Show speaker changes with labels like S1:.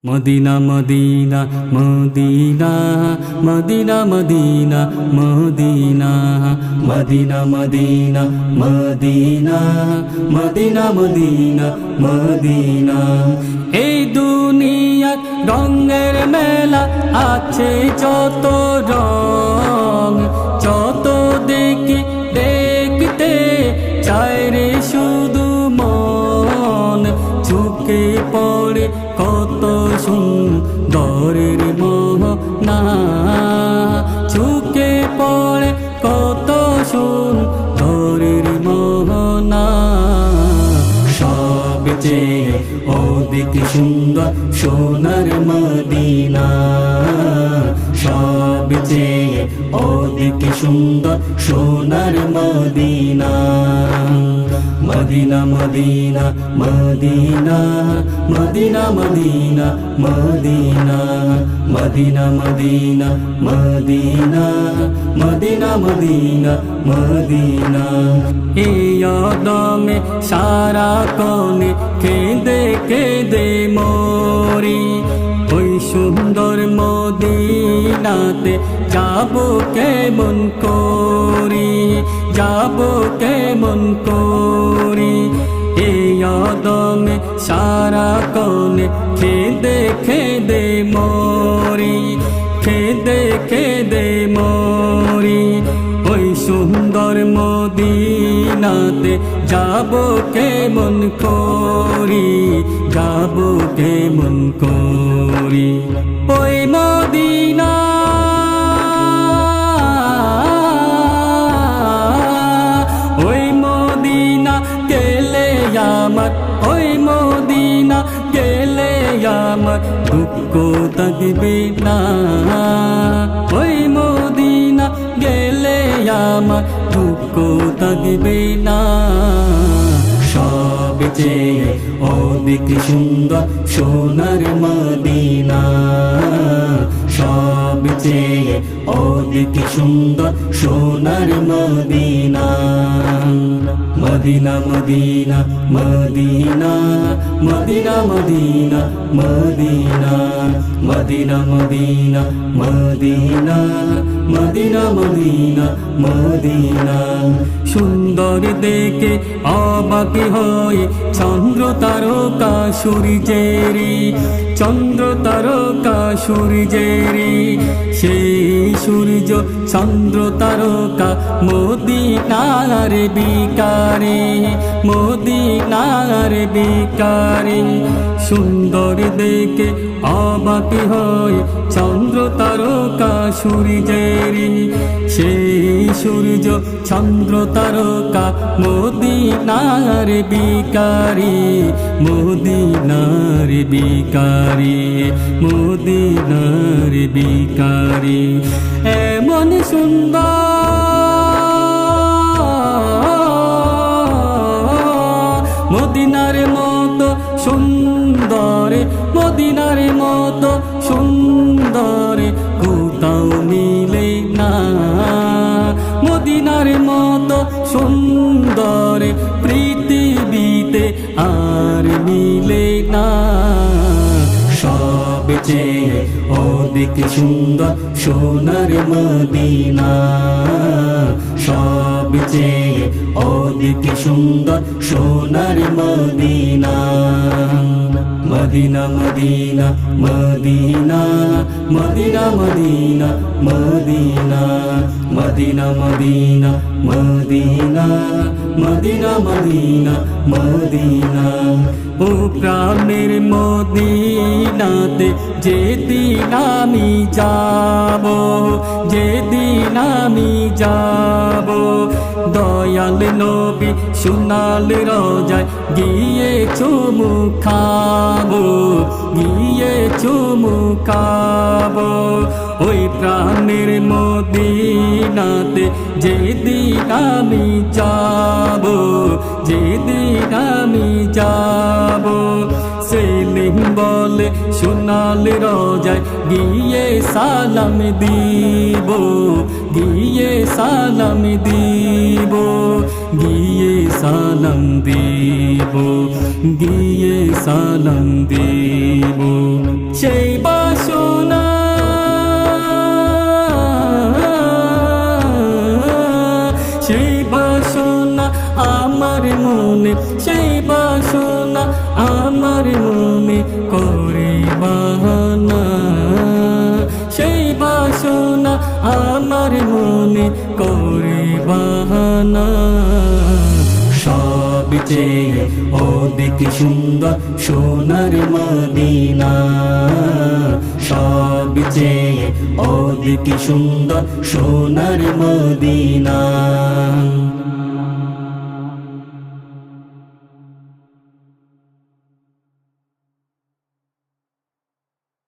S1: Medina Medina Medina Medina Medina Medina Medina Medina Medina Medina Medina Medina এই দুনিয়ার রঙের মেলা আছে যত রং যত দেখি দেখতে চায় রে শুধু মন চুকে পড়ে কত সুন্দরের মোহনা চুকে পড়ে কত সুন্দরের মোহনা সবচেয়ে অধিক সুন্দর সোনার মদিনা সবচেয়ে অধিক সুন্দর সোনার Medina Medina Medina Medina Medina Medina Medina Medina Medina Medina Medina Medina Medina এই আদমে সারা কোণে কেঁদে কেঁদে মরি ওই সুন্দর মদিনাতে যাব কেমন করি যাব কেমন করি এই আদমে সারা কোণে কেঁদে কেঁদে মরি কেঁদে কেঁদে মরি ওই সুন্দর মদিনাতে যাব কেমন করি যাব কেমন করি ওই মদিনা ওই মদিনা গেলে আমার ওই মদিনা গেলে আমার দুঃখ থাকবে না ওই মদিনা গেলে আমার দুঃখ থাকবে না সবচেয়ে অধিক সুন্দর সোনার মদিনা সবচেয়ে অধিক সুন্দর সোনার Medina Medina Medina Medina Medina Medina Medina Medina Medina Medina Medina Medina Medina সুন্দর দেখে অবাক হয়ে চন্দ্র তারকা সূর্যেরি চন্দ্র তারকা সূর্যেরি সেই সূর্য চন্দ্র তারকা মদিনার বিকারে মদিনার বিকারে সুন্দর দেখে অবাক হয়ে চন্দ্র তারকা সূর্যেরি সেই সূর্য চন্দ্র তারকা মদিনার বিকারে মদিনার বিকারে মদিনার বিকারে এমন সুন্দর মদিনার মতো সুন্দর মদিনার মতো সুন্দর কোথাও মিলে না মদিনার মতো সুন্দর পৃথিবীতে আর মিলে না সবচেয়ে অধিক সুন্দর সোনার মদিনা সবচেয়ে অধিক সুন্দর সোনার Medina Medina Medina Medina Medina Medina Medina Medina Medina Medina Medina Medina Medina ও প্রাণের মদিনাতে যেদিন আমি যাব যেদিন আমি যাব দয়াল নবী সোনাল রোজায় গিয়ে চুমু খাবো গিয়ে চুমু খাবো ওই প্রাণের মদিনাতে যেদিন আমি যাব যেদিন আমি যাব সেলিম বলে সোনাল রোজায় গিয়ে সালাম দিব গিয়ে সালাম দিব গিয়ে সালাম দিব গিয়ে সালাম দিব সেই বাসনা আমার মনে করে বাহানা, সেই বাসনা আমার মনে করে বাহানা। সবচেয়ে অধিক সুন্দর সোনার মদিনা, সবচেয়ে অধিক সুন্দর সোনার মদিনা।